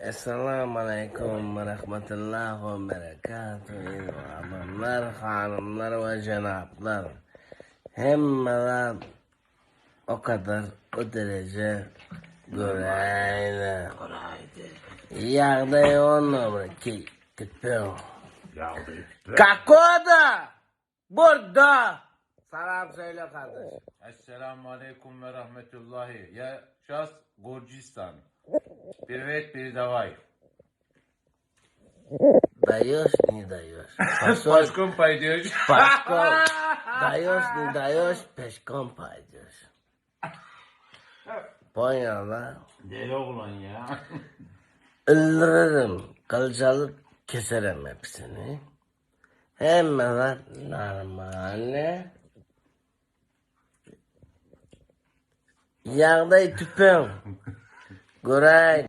Esselamu Aleyküm ve Rahmetullahi ve Berekatuhu. Adamlar, hanımlar ve cenaplar. Hemmeler o kadar, o derece Goraydaaa. Yağda onu ki tipiyor. Kakonya! Burada! Selam söyle kardeşim. Esselamu Aleyküm ve Rahmetullahi. Ya şas Gürcistan. Привет, передавай. Даешь, не даешь. Пешком пойдешь. Пешком. Даешь, не даешь, пешком пойдешь. Понял, да? Deli oğlan ya. Öldürürüm, kılcalıp keserim hepsini. Hemen normal. Yağda tüpüm. Goraydaaa.